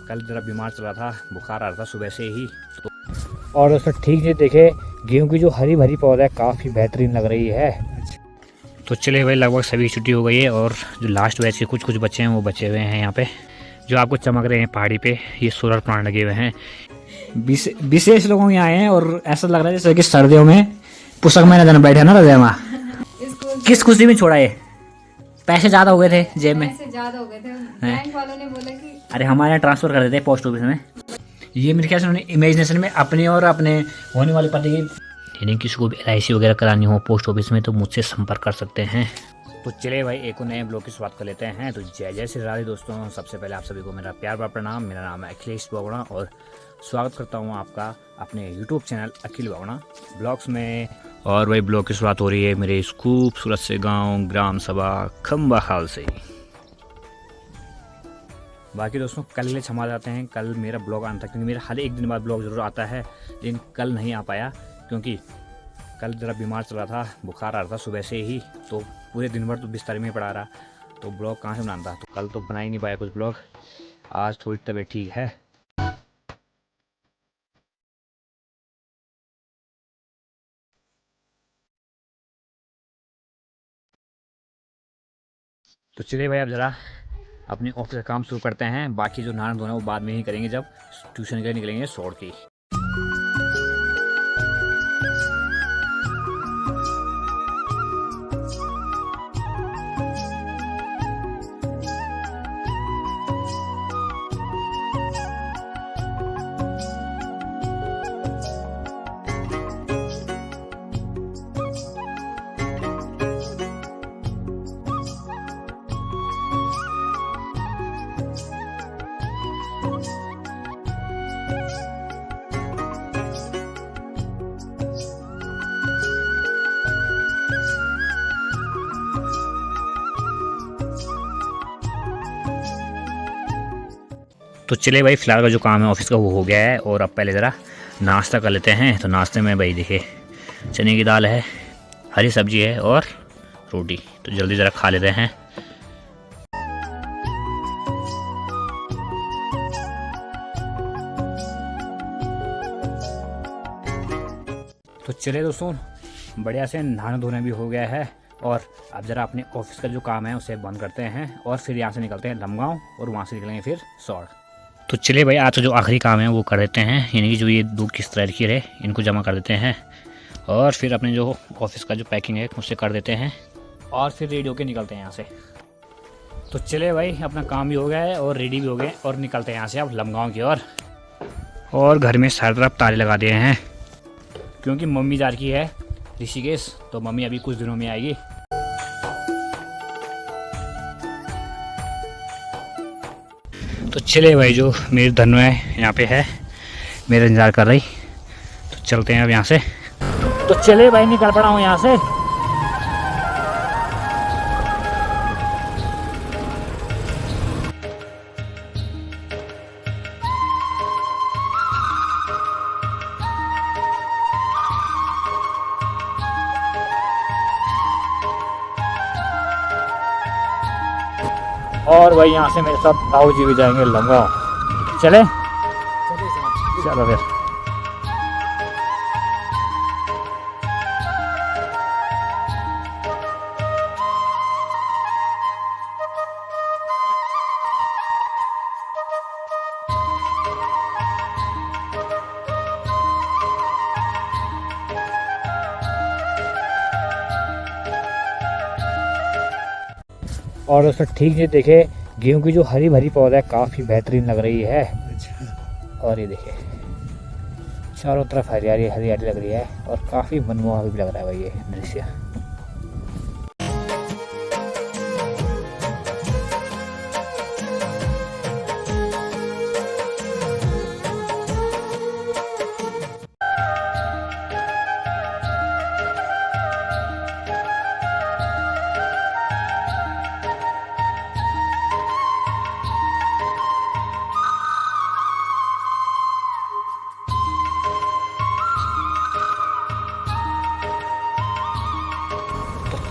कल जरा बीमार चल रहा था, बुखार आ रहा था सुबह से ही तो। और दोस्तों ठीक नहीं देखे, गेहूं की जो हरी भरी पौधा है काफ़ी बेहतरीन लग रही है। तो चले भाई, लगभग सभी छुट्टी हो गई है और जो लास्ट बैच के कुछ बच्चे हैं वो बचे हुए हैं यहाँ पे, जो आपको चमक रहे हैं पहाड़ी पे। ये सोलर प्लांट लगे हुए हैं, विशेष लोगों यहाँ आए हैं और ऐसा लग रहा है जैसे कि सर्दियों में पुस्तक में न बैठे ना रजमा। किस खुशी में छोड़ा ये? पैसे ज़्यादा हो गए थे जेब में, पैसे ज्यादा हो गए थे, बैंक वालों ने बोला कि अरे हमारे यहाँ ट्रांसफ़र कर देते हैं पोस्ट ऑफिस में। ये मेरे ख्याल से उन्होंने इमेजिनेशन में अपनी और अपने होने वाले पति की, यानी किसी को भी LIC वगैरह करानी हो पोस्ट ऑफिस में तो मुझसे संपर्क कर सकते हैं। तो चले भाई एक नए ब्लॉग की शुरुआत कर लेते हैं। तो जय जय श्री राधे दोस्तों, सबसे पहले आप सभी को मेरा प्यार भरा प्रणाम। मेरा नाम है अखिलेश बावड़ा और स्वागत करता हूँ आपका अपने यूट्यूब चैनल अखिल बावड़ा ब्लॉग्स में। और वही ब्लॉग की शुरुआत हो रही है मेरे इस खूबसूरत से गाँव ग्राम सभा खम्बा खाल से। बाकी दोस्तों कल के लिए क्षमा जाते हैं, कल मेरा ब्लॉग आना था क्योंकि मेरा हर एक दिन बाद ब्लॉग ज़रूर आता है, लेकिन कल नहीं आ पाया क्योंकि कल ज़रा बीमार चल रहा था, बुखार आ रहा था सुबह से ही तो पूरे दिन भर तो बिस्तर में पड़ा रहा, तो ब्लॉग कहाँ से बनाना था। तो कल तो बना ही नहीं पाया कुछ ब्लॉग। आज थोड़ी तबीयत ठीक है। तो चलिए भाई अब ज़रा अपने ऑफिस का काम शुरू करते हैं। बाकी जो नहाना धोना वो बाद में ही करेंगे जब ट्यूशन के लिए निकलेंगे शॉर्ट की। तो चले भाई फ़िलहाल का जो काम है ऑफिस का वो हो गया है और अब पहले ज़रा नाश्ता कर लेते हैं। तो नाश्ते में भाई देखिए चने की दाल है, हरी सब्जी है और रोटी, तो जल्दी ज़रा खा लेते हैं। तो चले दोस्तों बढ़िया से नहाना धोना भी हो गया है और अब ज़रा अपने ऑफिस का जो काम है उसे बंद करते हैं और फिर यहाँ से निकलते हैं लमगांव और वहाँ से निकलेंगे फिर सौड़। तो चलिए भाई आज तो जो आखिरी काम है वो कर देते हैं, यानी कि जो ये 2 किस्त लड़की है इनको जमा कर देते हैं और फिर अपने जो ऑफिस का जो पैकिंग है उससे कर देते हैं और फिर रेडी होके निकलते हैं यहाँ से। तो चलिए भाई अपना काम भी हो गया है और रेडी भी हो गए और निकलते हैं यहाँ से अब लमगांव की ओर। और घर में सारी तरफ ताले लगा दिए हैं क्योंकि मम्मी जा रही है ऋषिकेश, तो मम्मी अभी कुछ दिनों में आएगी। तो चले भाई जो मेरी धनु है यहाँ पे है, मेरा इंतजार कर रही, तो चलते हैं अब यहाँ से। तो चले भाई निकल पड़ा हूँ यहाँ से। और भाई यहाँ से मेरे साथ ताऊ जी भी जाएंगे लमगांव। चले चलो फिर। और दोस्तों ठीक नहीं देखे, गेहूं की जो हरी भरी पौधा है काफ़ी बेहतरीन लग रही है। और ये देखिए चारों तरफ हरियाली हरियाली लग रही है और काफ़ी मनमोहक भी लग रहा है भाई ये दृश्य।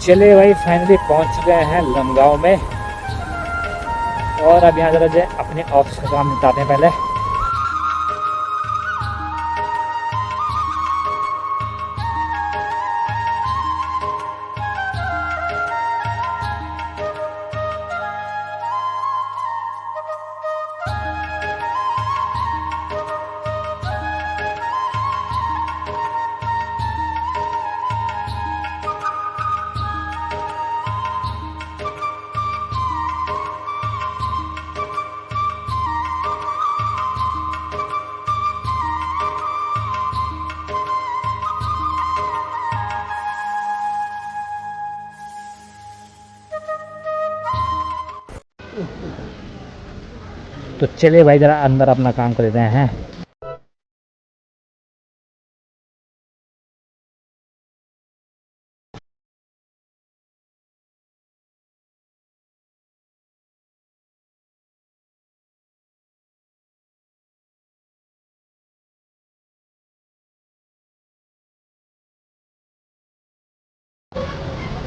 चले भाई फाइनली पहुंच गए हैं लमगांव में और अब यहाँ जरा जो अपने ऑफिस का काम निपटाते हैं पहले। तो चलिए भाई जरा अंदर अपना काम कर लेते हैं।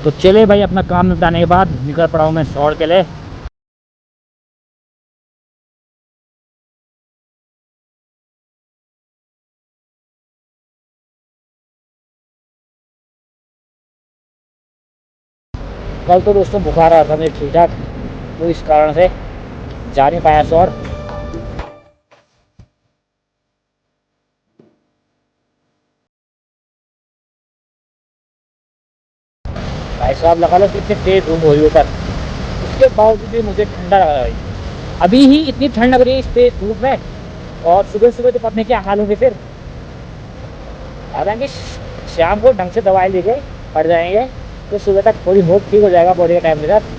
तो चलिए भाई अपना काम निपटाने के बाद निकल पड़ा हूँ मैं शॉर के लिए। कल तो दोस्तों बुखार आ रहा था मुझे ठीक ठाक, तो इस कारण से जा नहीं पाया शॉर। भाई साहब लगा लो कितनी तेज धूप हो रही है ऊपर, उसके बावजूद भी मुझे ठंडा लग रहा है भाई। अभी ही इतनी ठंड लग रही है इस तेज धूप में, और सुबह सुबह तो पता नहीं क्या हाल होंगे फिर। हालांकि शाम को ढंग से दवाई लेके पड़ जाएंगे तो सुबह तक थोड़ी बहुत ठीक हो जाएगा बॉडी का टाइम के साथ।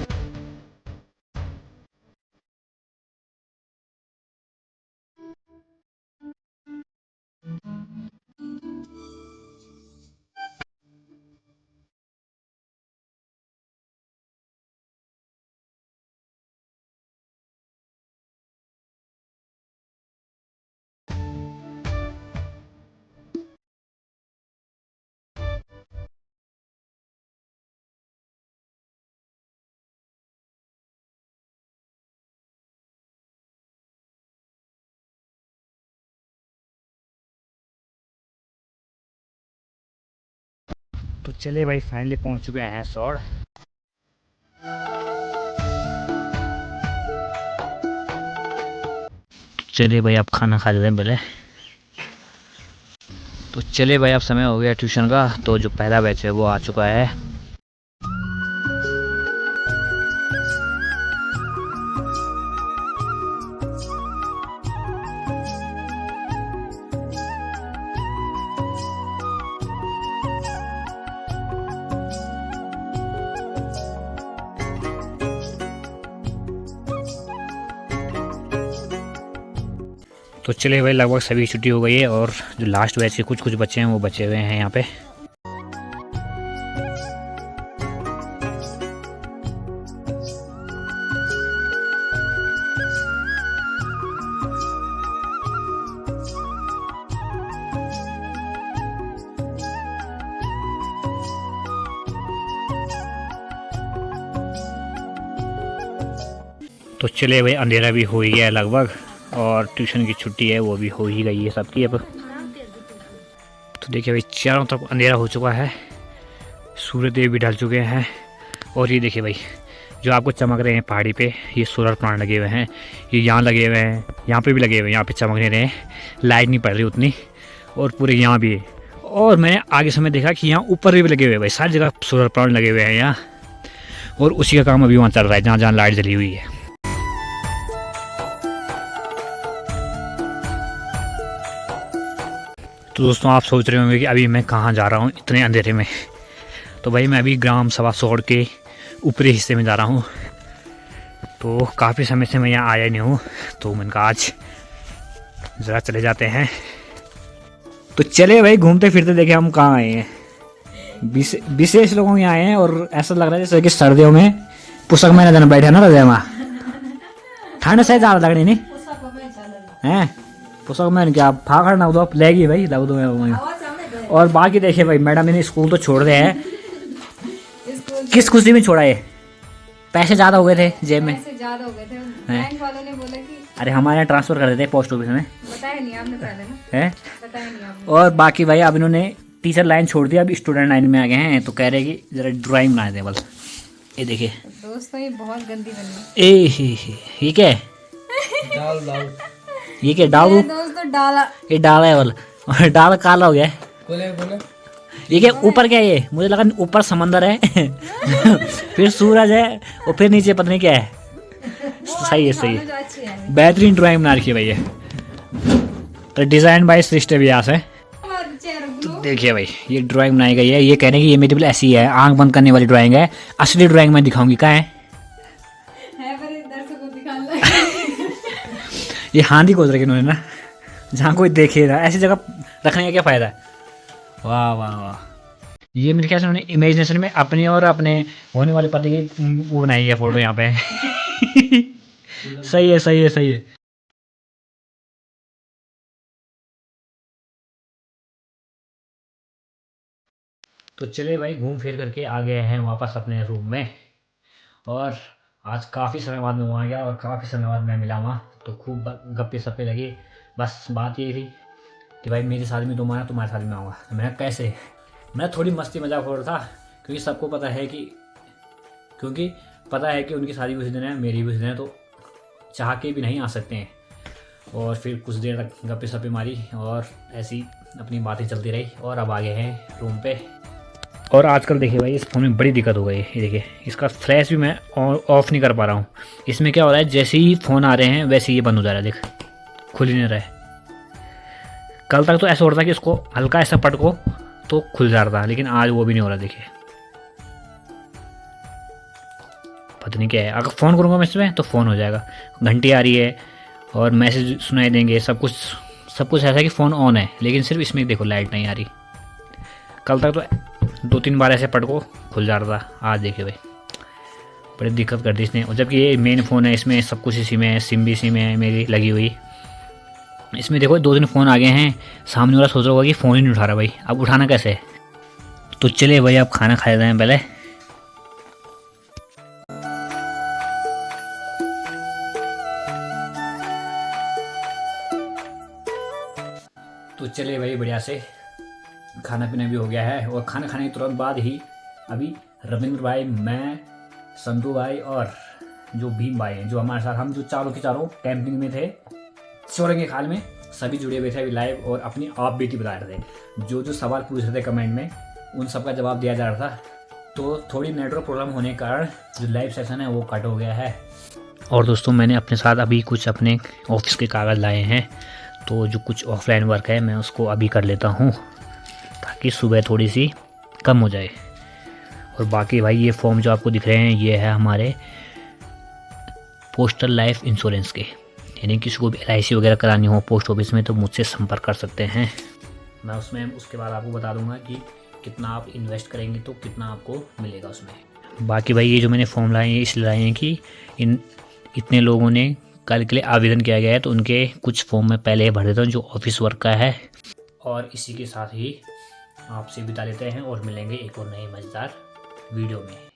तो चलिए भाई फाइनली पहुंच चुके हैं शॉर। चलिए भाई आप खाना खा लेते हैं पहले। तो चलिए भाई अब समय हो गया ट्यूशन का, तो जो पहला बैच है वो आ चुका है। तो चलिए भाई लगभग सभी छुट्टी हो गई है, और जो लास्ट बैच के कुछ बच्चे हैं वो बचे हुए हैं यहाँ पे। तो चलिए भाई अंधेरा भी हो ही गया है लगभग, और ट्यूशन की छुट्टी है वो भी हो ही गई है सबकी अब। तो देखिए भाई चारों तरफ अंधेरा हो चुका है, सूर्य देव भी ढल चुके हैं, और ये देखिए भाई जो आपको चमक रहे हैं पहाड़ी पे, ये सोलर प्लांट लगे हुए हैं, ये यहाँ लगे हुए हैं, यहाँ पे भी लगे हुए हैं, यहाँ पे चमक नहीं रहे हैं, लाइट नहीं पड़ रही उतनी, और पूरे यहाँ भी है। और मैंने आगे समय देखा कि यहाँ ऊपर भी लगे हुए हैं भाई, सारी जगह सोलर प्लांट लगे हुए हैं यहाँ, और उसी का काम अभी वहाँ चल रहा है जहाँ जहाँ लाइट जली हुई है। तो दोस्तों आप सोच रहे होंगे कि अभी मैं कहाँ जा रहा हूँ इतने अंधेरे में। तो भाई मैं अभी ग्राम सभा शॉर के ऊपरी हिस्से में जा रहा हूँ। तो काफ़ी समय से मैं यहाँ आया नहीं हूँ, तो मैंने कहा आज ज़रा चले जाते हैं। तो चले भाई घूमते फिरते देखे हम कहाँ आए हैं, विशेष लोगों के यहाँ आए हैं, और ऐसा लग रहा है जैसे कि सर्दियों में पुस्तक में न बैठे ना रहे वहाँ, ठंड से ज़्यादा लग रही नहीं हैं पुस्तक में क्या फाखड़ ना उधर लेगी भाई लग दो। और बाकी देखे भाई मैडम ने स्कूल तो छोड़ रहे हैं, किस खुशी में छोड़ा है, पैसे ज़्यादा हो गए थे जेब में। पैसे ज्यादा हो गए थे, बैंक वालों ने बोला कि अरे हमारे यहाँ ट्रांसफ़र कर देते पोस्ट ऑफिस में, बताया नहीं आपने पहले ना, है। बताया नहीं आपने। और बाकी भाई अब इन्होंने टीचर लाइन छोड़ दिया, अब स्टूडेंट लाइन में आ गए हैं, तो कह रहे हैं कि ज़रा ड्राइंग बना दे बस। ये देखिए दोस्तों ये बहुत गंदी बनी ये क्या है? ये क्या डाल दूँ? है। दोस्तों डाला ये डाला है बल, और डाल काला हो गया है। ये क्या ऊपर क्या है? ये मुझे लगा ऊपर समंदर है फिर सूरज है और फिर नीचे पता नहीं क्या है। सही है, सही जो है, अच्छी है। बेहतरीन ड्राइंग बना रखी है भैया। तो डिज़ाइन बाय सृष्टि व्यास है। बहुत अच्छे है, रख लो। देखिए भाई ये ड्राइंग बनाई गई है, ये कह रहे हैं कि ये मेरी बिल्कुल ऐसी है, आंख बंद करने वाली ड्राइंग है। असली ड्राइंग मैं दिखाऊंगी, कहाँ है? पर इस दर्शक को दिखाना ये हांडी खोज रखी इन्होंने ना, जहाँ कोई देखे ना, ऐसी जगह रखने का क्या फ़ायदा है। वाह वाह वाह, ये मेरे ख्याल से उन्होंने इमेजिनेशन में अपनी और अपने होने वाले पति की वो बनाई है फोटो यहाँ पे सही है, सही है, सही है। तो चले भाई घूम फिर करके आ गए हैं वापस अपने रूम में, और आज काफ़ी समय बाद मैं वहाँ गया और काफ़ी समय बाद मैं मिला वहाँ, तो खूब गप्पे सप्पे लगे। बस बात ये थी कि भाई मेरी शादी में तुम आना, तुम्हारी शादी में आऊँगा। तो मैंने कैसे, मैं थोड़ी मस्ती मजाक हो रहा था, क्योंकि सबको पता है कि उनकी शादी भी उसी दिन है, मेरी भी उसी दिन है, तो चाह के भी नहीं आ सकते हैं। और फिर कुछ देर तक गप्पे सप्पे मारी और ऐसी अपनी बातें चलती रही, और अब आ गए हैं रूम पे। और आजकल देखिए भाई इस फ़ोन में बड़ी दिक्कत हो गई है। ये देखिए इसका फ्लैश भी मैं ऑफ़ नहीं कर पा रहा हूँ। इसमें क्या हो रहा है, जैसे ही फ़ोन आ रहे हैं वैसे ये बंद हो जा रहा है, देख खुल ही नहीं रहा है। कल तक तो ऐसा हो रहा था कि इसको हल्का ऐसा पटको तो खुल जा रहा था, लेकिन आज वो भी नहीं हो रहा। देखिए पता नहीं क्या है। अगर फ़ोन करूँगा मैं इसमें तो फ़ोन हो जाएगा, घंटी आ रही है और मैसेज सुनाई देंगे, सब कुछ ऐसा है कि फ़ोन ऑन है, लेकिन सिर्फ इसमें देखो लाइट नहीं आ रही। कल तक तो 2-3 बार ऐसे पटको खुल जा रहा था, आज देखिए भाई बड़ी दिक्कत कर दी इसने। और जबकि ये मेन फ़ोन है, इसमें सब कुछ इसी में है, सिम भी इसी में है मेरी लगी हुई। इसमें देखो 2 दिन फ़ोन आ गए हैं, सामने वाला सोच रहा होगा कि फ़ोन ही नहीं उठा रहा भाई, अब उठाना कैसे है। तो चलिए भाई अब खाना खा लेते हैं पहले। तो चलिए भाई बढ़िया से खाना पीना भी हो गया है, और खाना खाने के तुरंत बाद ही अभी रविंद्र भाई, मैं, संतू भाई और जो भीम भाई हैं, जो हमारे साथ हम जो चारों के चारों कैंपिंग में थे चौरंगी खाल में, सभी जुड़े हुए थे अभी लाइव, और अपनी आप बीती बता रहे थे। जो सवाल पूछ रहे थे कमेंट में उन सब का जवाब दिया जा रहा था। तो थोड़ी नेटवर्क प्रॉब्लम होने के कारण जो लाइव सेशन है वो कट हो गया है। और दोस्तों मैंने अपने साथ अभी कुछ अपने ऑफिस के कागज़ लाए हैं, तो जो कुछ ऑफलाइन वर्क है मैं उसको अभी कर लेता हूँ, ताकि सुबह थोड़ी सी कम हो जाए। और बाकी भाई ये फॉर्म जो आपको दिख रहे हैं ये है हमारे पोस्टल लाइफ इंश्योरेंस के, यानी किसी को भी LIC वगैरह करानी हो पोस्ट ऑफिस में तो मुझसे संपर्क कर सकते हैं। मैं उसमें उसके बाद आपको बता दूंगा कि कितना आप इन्वेस्ट करेंगे तो कितना आपको मिलेगा उसमें। बाकी भाई ये जो मैंने फॉर्म लाए हैं इसलिए लाए हैं कि इतने लोगों ने कल के लिए आवेदन किया गया है, तो उनके कुछ फॉर्म मैं पहले भर देता हूँ जो ऑफिस वर्क का है। और इसी के साथ ही आपसे विदा लेते हैं और मिलेंगे एक और नई मज़ेदार वीडियो में।